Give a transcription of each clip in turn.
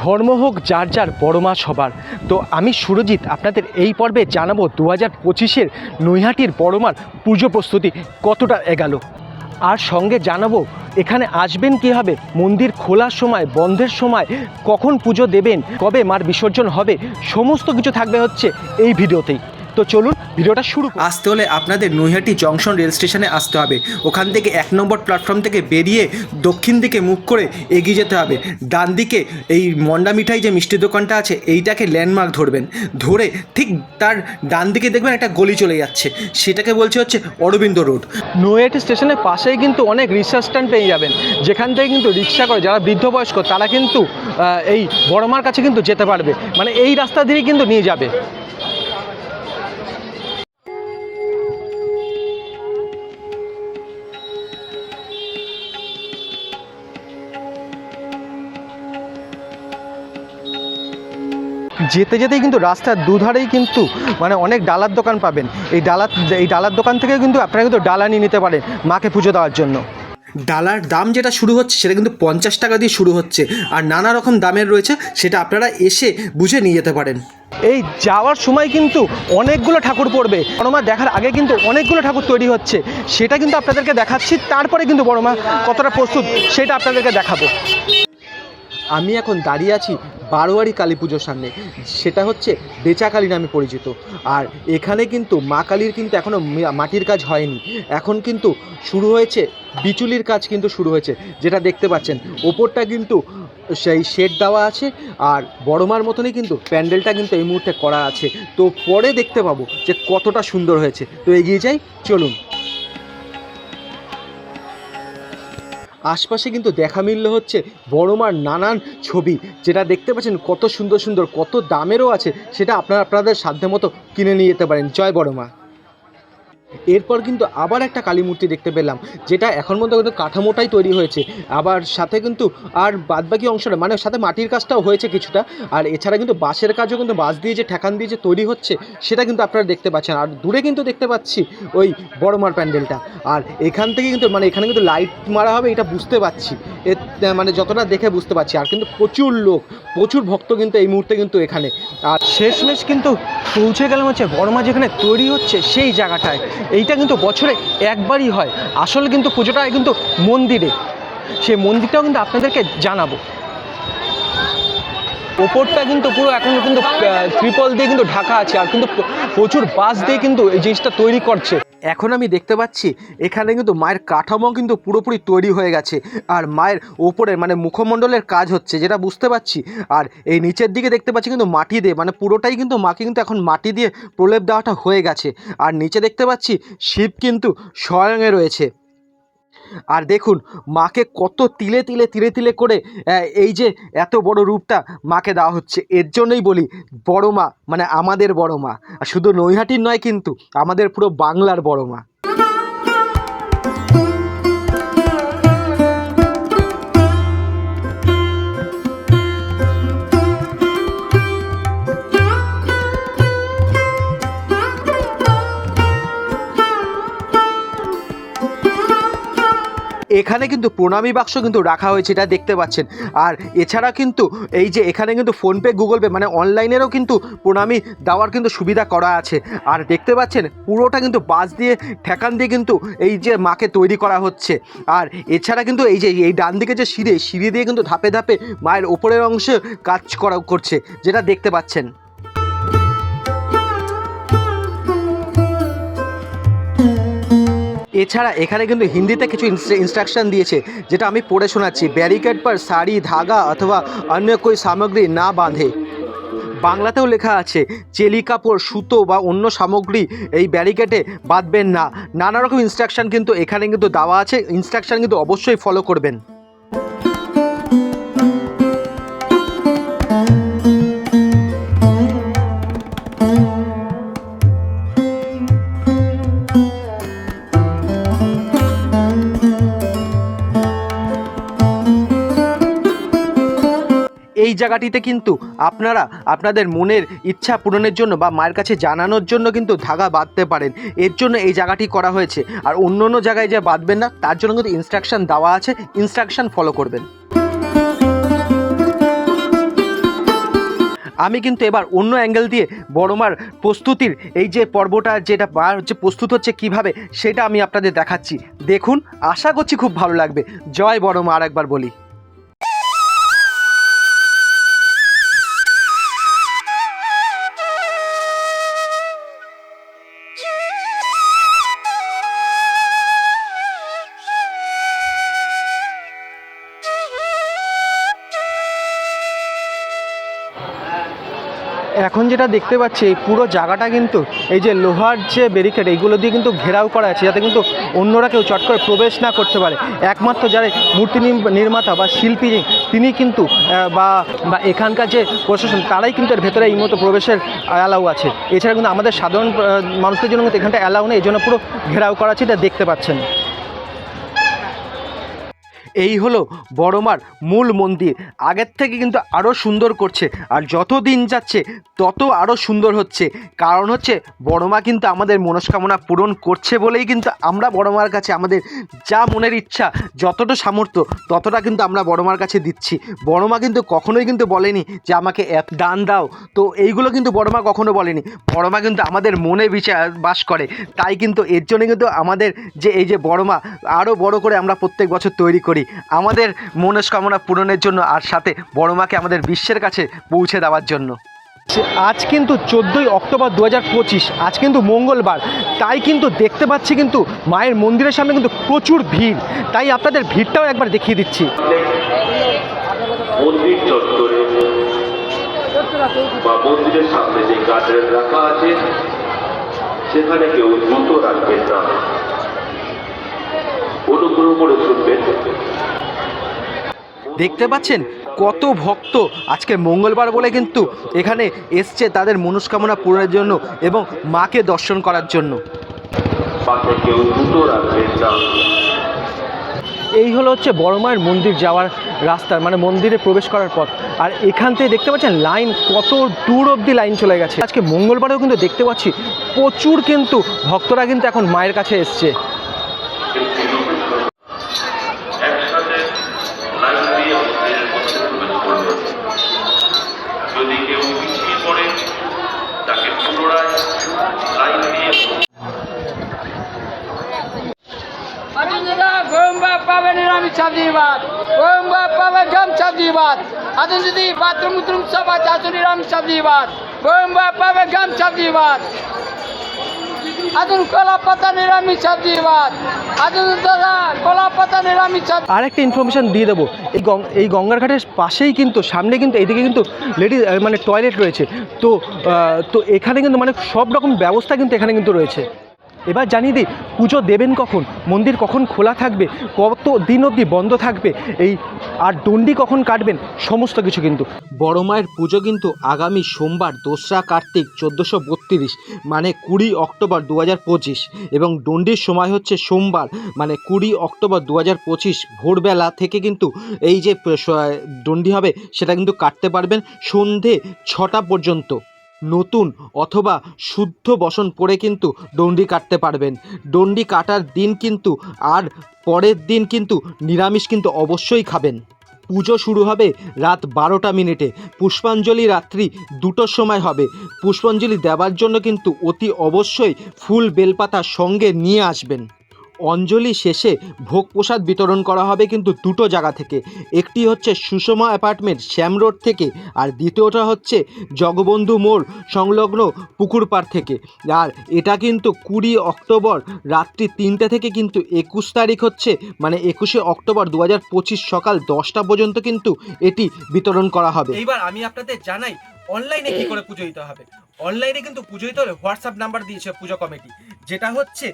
ধর্ম হোক যার যার, বড় মা সবার। তো আমি সুরজিৎ আপনাদের এই পর্বে জানাবো 2025-এর নৈহাটির বড় মার পুজো প্রস্তুতি কতটা এগালো, আর সঙ্গে জানাবো এখানে আসবেন কীভাবে, মন্দির খোলার সময়, বন্ধের সময়, কখন পুজো দেবেন, কবে মার বিসর্জন হবে, সমস্ত কিছু থাকবে হচ্ছে এই ভিডিওতেই। তো চলুন ভিডিওটা শুরু। আসতে হলে আপনাদের নৈহাটি জংশন রেল স্টেশনে আসতে হবে। ওখান থেকে 1 নম্বর প্ল্যাটফর্ম থেকে বেরিয়ে দক্ষিণ দিকে মুখ করে এগিয়ে যেতে হবে। ডান দিকে এই মন্ডা মিঠাই যে মিষ্টি দোকানটা আছে, এইটাকে ল্যান্ডমার্ক ধরবেন। ধরে ঠিক তার ডান দিকে দেখবেন একটা গলি চলে যাচ্ছে, সেটাকে বলছে হচ্ছে অরবিন্দ রোড। নৈহাটি স্টেশনের পাশেই কিন্তু অনেক রিক্সা স্ট্যান্ড পেয়ে যাবেন, যেখান থেকে কিন্তু রিক্সা করে যারা বৃদ্ধ বয়স্ক তারা কিন্তু এই বড় মার কাছে কিন্তু যেতে পারবে, মানে এই রাস্তা দিয়েই কিন্তু নিয়ে যাবে। যেতে যেতেই কিন্তু রাস্তার দুধারেই কিন্তু মানে অনেক ডালার দোকান পাবেন। এই ডালার দোকান থেকে কিন্তু আপনারা কিন্তু ডালা নিয়ে নিতে পারেন মাকে পুজো দেওয়ার জন্য। ডালার দাম যেটা শুরু হচ্ছে সেটা কিন্তু 50 টাকা দিয়ে শুরু হচ্ছে, আর নানা রকম দামের রয়েছে, সেটা আপনারা এসে বুঝে নিয়ে যেতে পারেন। এই যাওয়ার সময় কিন্তু অনেকগুলো ঠাকুর পড়বে, বড় মা দেখার আগে কিন্তু অনেকগুলো ঠাকুর তৈরি হচ্ছে, সেটা কিন্তু আপনাদেরকে দেখাচ্ছি। তারপরে কিন্তু বড় মা কতটা প্রস্তুত সেটা আপনাদেরকে দেখাবো। আমি এখন দাঁড়িয়ে আছি বারোয়ারি কালী পুজোর সামনে, সেটা হচ্ছে বেচাকালী নামে পরিচিত। আর এখানে কিন্তু মা কালীর কিন্তু এখনও মাটির কাজ হয়নি, এখন কিন্তু শুরু হয়েছে বিচুলির কাজ কিন্তু শুরু হয়েছে, যেটা দেখতে পাচ্ছেন। ওপরটা কিন্তু সেই শেড দেওয়া আছে, আর বড় মার মতনই কিন্তু প্যান্ডেলটা কিন্তু এই মুহূর্তে করা আছে। তো পরে দেখতে পাবো যে কতটা সুন্দর হয়েছে। তো এগিয়ে যাই, চলুন। আশপাশে কিন্তু দেখা মিলল হচ্ছে বড় মার নানান ছবি, যেটা দেখতে পাচ্ছেন কত সুন্দর সুন্দর, কত দামেরও আছে, সেটা আপনাদের সাধ্যমতো কিনে নিয়ে যেতে পারেন। জয় বড় মা। এরপর কিন্তু আবার একটা কালী মূর্তি দেখতে পেলাম, যেটা এখন মধ্যে কিন্তু কাঠামোটাই তৈরি হয়েছে, আবার সাথে কিন্তু আর বাদবাকি অংশটা মানে সাথে মাটির কাজটাও হয়েছে কিছুটা। আর এছাড়া কিন্তু বাঁশের কাজও কিন্তু বাঁশ দিয়ে যে ঠেকান দিয়ে যে তৈরি হচ্ছে সেটা কিন্তু আপনারা দেখতে পাচ্ছেন। আর দূরে কিন্তু দেখতে পাচ্ছি ওই বড় মার প্যান্ডেলটা। আর এখান থেকে কিন্তু মানে এখানে কিন্তু লাইট মারা হবে, এটা বুঝতে পারছি, মানে যতটা দেখে বুঝতে পারছি। আর কিন্তু প্রচুর লোক, প্রচুর ভক্ত কিন্তু এই মুহূর্তে কিন্তু এখানে। আর শেষমেশ কিন্তু পৌঁছে গেলাম হচ্ছে বড় মা যেখানে তৈরি হচ্ছে সেই জায়গাটায়। এইটা কিন্তু বছরে একবারই হয়, আসলে কিন্তু পুজোটা কিন্তু মন্দিরে, সেই মন্দিরটাও কিন্তু আপনাদেরকে জানাবো। ওপরটা কিন্তু পুরো এখনও কিন্তু ত্রিপল দিয়ে কিন্তু ঢাকা আছে, আর কিন্তু প্রচুর বাঁশ দিয়ে কিন্তু এই জিনিসটা তৈরি করছে। এখন আমি দেখতে পাচ্ছি এখানে কিন্তু মায়ের কাঠামো কিন্তু পুরোপুরি তৈরি হয়ে গেছে, আর মায়ের ওপরে মানে মুখমণ্ডলের কাজ হচ্ছে, যেটা বুঝতে পারছি। আর এই নিচের দিকে দেখতে পাচ্ছি কিন্তু মাটি দিয়ে, মানে পুরোটাই কিন্তু মাকে কিন্তু এখন মাটি দিয়ে প্রলেপ দেওয়াটা হয়ে গেছে। আর নিচে দেখতে পাচ্ছি শিব কিন্তু স্বয়ংয়ে রয়েছে। আর দেখুন মাকে কত তিলে তিলে তিলে তিলে করে এই যে এত বড় রূপটা মাকে দেওয়া হচ্ছে। এর জন্যই বলি বড় মা মানে আমাদের বড় মা, আর শুধু নৈহাটির নয় কিন্তু আমাদের পুরো বাংলার বড় মা। এখানে কিন্তু প্রণামী বাক্স কিন্তু রাখা হয়েছে, এটা দেখতে পাচ্ছেন। আর এছাড়া কিন্তু এই যে এখানে কিন্তু ফোনপে, গুগল পে মানে অনলাইনেরও কিন্তু প্রণামী দেওয়ার কিন্তু সুবিধা করা আছে। আর দেখতে পাচ্ছেন পুরোটা কিন্তু বাঁশ দিয়ে ঠেকান দিয়ে কিন্তু এই যে মাকে তৈরি করা হচ্ছে। আর এছাড়া কিন্তু এই যে এই ডান দিকে যে সিঁড়ি দিয়ে কিন্তু ধাপে ধাপে মায়ের ওপরের অংশে কাজ করছে, যেটা দেখতে পাচ্ছেন। এছাড়া এখানে কিন্তু হিন্দিতে কিছু ইনস্ট্রাকশন দিয়েছে, যেটা আমি পড়ে শোনাচ্ছি। ব্যারিকেড পর শাড়ি, ধাগা অথবা অন্য কোই সামগ্রী না বাঁধে। বাংলাতেও লেখা আছে চেলি কাপড়, সুতো বা অন্য সামগ্রী এই ব্যারিকেডে বাঁধবেন না। নানা রকম ইনস্ট্রাকশন কিন্তু এখানে কিন্তু দেওয়া আছে, ইনস্ট্রাকশন কিন্তু অবশ্যই ফলো করবেন। এই জায়গাটিতে কিন্তু আপনারা আপনাদের মনের ইচ্ছা পূরণের জন্য বা মায়ের কাছে জানানোর জন্য কিন্তু ধাগা বাঁধতে পারেন, এর জন্য এই জায়গাটি করা হয়েছে। আর অন্য অন্য জায়গায় যে বাঁধবেন না তার জন্য কিন্তু ইনস্ট্রাকশন দেওয়া আছে, ইনস্ট্রাকশন ফলো করবেন। আমি কিন্তু এবার অন্য অ্যাঙ্গেল দিয়ে বড়মার প্রস্তুতির এই যে পর্বটা যেটা হচ্ছে প্রস্তুত হচ্ছে কিভাবে সেটা আমি আপনাদের দেখাচ্ছি। দেখুন, আশা করছি খুব ভালো লাগবে। জয় বড়মা আরেকবার বলি। এখন যেটা দেখতে পাচ্ছি এই পুরো জায়গাটা কিন্তু এই যে লোহার যে ব্যারিকেড এইগুলো দিয়ে কিন্তু ঘেরাও করা আছে, যাতে কিন্তু অন্যরা কেউ চট করে প্রবেশ না করতে পারে। একমাত্র যারা মূর্তি নির্মাতা বা শিল্পী তিনি কিন্তু বা এখানকার যে প্রশাসন তারাই কিন্তু এর ভেতরে এই মতো প্রবেশের অ্যালাউ আছে। এছাড়া কিন্তু আমাদের সাধারণ মানুষদের জন্য কিন্তু এখানটা অ্যালাউ নেই, এই জন্য পুরো ঘেরাও করা আছে, এটা দেখতে পাচ্ছেন। এই হলো বড়মার মূল মন্দির। আগের থেকে কিন্তু আরও সুন্দর করছে, আর যত দিন যাচ্ছে তত আরও সুন্দর হচ্ছে। কারণ হচ্ছে বড়মা কিন্তু আমাদের মনস্কামনা পূরণ করছে বলেই কিন্তু আমরা বড়মার কাছে আমাদের যা মনের ইচ্ছা, যতটা সামর্থ্য ততটা কিন্তু আমরা বড়মার কাছে দিচ্ছি। বড়মা কিন্তু কখনোই কিন্তু বলেনি যে আমাকে দান দাও, তো এইগুলো কিন্তু বড়মা কখনো বলেনি। বড়মা কিন্তু আমাদের মনে বাস করে, তাই কিন্তু এর জন্য কিন্তু আমাদের যে এই যে বড়মা আরও বড় করে আমরা প্রত্যেক বছর তৈরি করি আমাদের মনস্কামনা পূরণের জন্য, আর সাথে বড়মাকে আমাদের বিশ্বের কাছে পৌঁছে দেওয়ার জন্য। আজ কিন্তু 14ই অক্টোবর 2025, আজ কিন্তু মঙ্গলবার, তাই কিন্তু দেখতে পাচ্ছি কিন্তু মায়ের মন্দিরের সামনে কিন্তু প্রচুর ভিড়। তাই আপনাদের ভিড়টাও একবার দেখিয়ে দিচ্ছি। মন্দির চত্বরে বা মন্দিরের সামনে যে গার্ডরেল রাখা আছে সেখানে কেউ জুতো রাখবেন না, অনুগ্রহ করে শুনবেন। দেখতে পাচ্ছেন কত ভক্ত আজকে মঙ্গলবার বলে কিন্তু এখানে এসছে তাদের মনস্কামনা পূরণের জন্য এবং মাকে দর্শন করার জন্য। পাশে কেউ জুতো রাখবেন না। এই হলো হচ্ছে বড়মায়ের মন্দির যাওয়ার রাস্তা, মানে মন্দিরে প্রবেশ করার পথ। আর এখান থেকে দেখতে পাচ্ছেন লাইন কত দূর অবধি লাইন চলে গেছে। আজকে মঙ্গলবারেও কিন্তু দেখতে পাচ্ছি প্রচুর কিন্তু ভক্তরা কিন্তু এখন মায়ের কাছে এসছে। একসাথে লাইন দিয়ে মন্দিরের মধ্যে প্রবেশ করবেন। যদি কেউ পিছিয়ে পড়ে তাকে পুনরায় লাইন দিয়ে गोयंबा पावे निरामी शादीबाद गोयंबा पावे गम शादीबाद अदन जदी बाथरूम उतरूम सब आचासु निरामी शादीबाद गोयंबा पावे गम शादीबाद अदन कोला पता निरामी शादीबाद अदन दादा कोला पता निरामी शादी। আরেকটা ইনফরমেশন দিয়ে দেবো, এই গঙ্গার ঘাটের পাশেই কিন্তু সামনে কিন্তু এইদিকে কিন্তু লেডিস মানে টয়লেট রয়েছে। তো এখানে কিন্তু মানে সব রকম ব্যবস্থা কিন্তু এখানে কিন্তু রয়েছে। এবার জানিয়ে দিই পুজো দেবেন কখন, মন্দির কখন খোলা থাকবে, কত দিন অবধি বন্ধ থাকবে, আর ডন্ডি কখন কাটবেন, সমস্ত কিছু কিন্তু। বড় মায়ের পুজো কিন্তু আগামী সোমবার 2রা কার্তিক 1432 মানে 20 অক্টোবর 2025, এবং ডন্ডির সময় হচ্ছে সোমবার মানে 20 অক্টোবর 2025 ভোরবেলা থেকে কিন্তু এই যে ডন্ডি হবে সেটা কিন্তু কাটতে পারবেন সন্ধে 6টা পর্যন্ত। নতুন অথবা শুদ্ধ বসন পরে কিন্তু ডন্ডি কাটতে পারবেন। ডন্ডি কাটার দিন কিন্তু আর পরের দিন কিন্তু নিরামিষ কিন্তু অবশ্যই খাবেন। পুজো শুরু হবে রাত 12টা মিনিটে, পুষ্পাঞ্জলি রাত্রি 2টোর সময় হবে। পুষ্পাঞ্জলি দেওয়ার জন্য কিন্তু অতি অবশ্যই ফুল বেলপাতা সঙ্গে নিয়ে আসবেন। অঞ্জলি শেষে ভোগ প্রসাদ বিতরণ করা হবে কিন্তু 2টো জায়গা থেকে, একটি হচ্ছে সুষমা অ্যাপার্টমেন্ট শ্যাম রোড থেকে, আর দ্বিতীয়টা হচ্ছে জগবন্ধু মোড় সংলগ্ন পুকুর পাড় থেকে। আর এটা কিন্তু 20 অক্টোবর রাত্রি 3টে থেকে কিন্তু 21 তারিখ হচ্ছে মানে 21শে অক্টোবর 2025 সকাল 10টা পর্যন্ত কিন্তু এটি বিতরণ করা হবে। এইবার আমি আপনাদের জানাই অনলাইনে কি করে পুজো দিতে হবে। অনলাইনে কিন্তু পুজো দিতে হলে হোয়াটসঅ্যাপ নাম্বার দিয়েছে পুজো কমিটি, যেটা হচ্ছে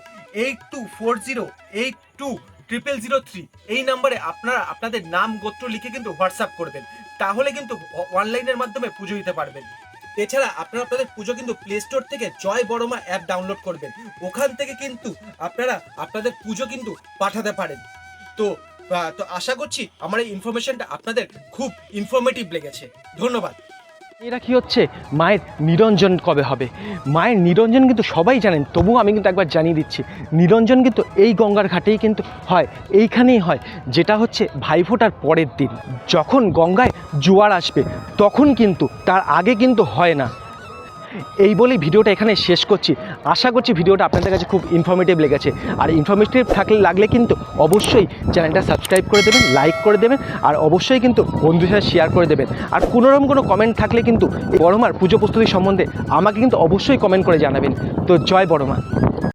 8240820003। এই নাম্বারে আপনারা আপনাদের নাম গোত্র লিখে কিন্তু হোয়াটসঅ্যাপ করবেন, তাহলে কিন্তু অনলাইনের মাধ্যমে পুজো দিতে পারবেন। এছাড়া আপনারা আপনাদের পুজো কিন্তু প্লে স্টোর থেকে জয় বড়মা অ্যাপ ডাউনলোড করবেন, ওখান থেকে কিন্তু আপনারা আপনাদের পুজো কিন্তু পাঠাতে পারেন। তো আশা করছি আমার এই ইনফরমেশনটা আপনাদের খুব ইনফরমেটিভ লেগেছে। ধন্যবাদ। এরা কি হচ্ছে মায়ের নিরঞ্জন কবে হবে। মায়ের নিরঞ্জন কিন্তু সবাই জানেন, তবুও আমি কিন্তু একবার জানিয়ে দিচ্ছি, নিরঞ্জন কিন্তু এই গঙ্গার ঘাটেই কিন্তু হয়, এইখানেই হয়, যেটা হচ্ছে ভাইফোঁটার পরের দিন। যখন গঙ্গায় জোয়ার আসবে তখন কিন্তু, তার আগে কিন্তু হয় না। এই বলেই ভিডিওটা এখানে শেষ করছি। আশা করছি ভিডিওটা আপনাদের কাছে খুব ইনফরমেটিভ লেগেছে। আর ইনফরমেটিভ লাগলে কিন্তু অবশ্যই চ্যানেলটা সাবস্ক্রাইব করে দেবেন, লাইক করে দেবেন, আর অবশ্যই কিন্তু বন্ধুদের সাথে শেয়ার করে দেবেন। আর কোনোরকম কোনো কমেন্ট থাকলে কিন্তু এই বড়মার পুজো প্রস্তুতি সম্বন্ধে আমাকে কিন্তু অবশ্যই কমেন্ট করে জানাবেন। তো জয় বড়মা।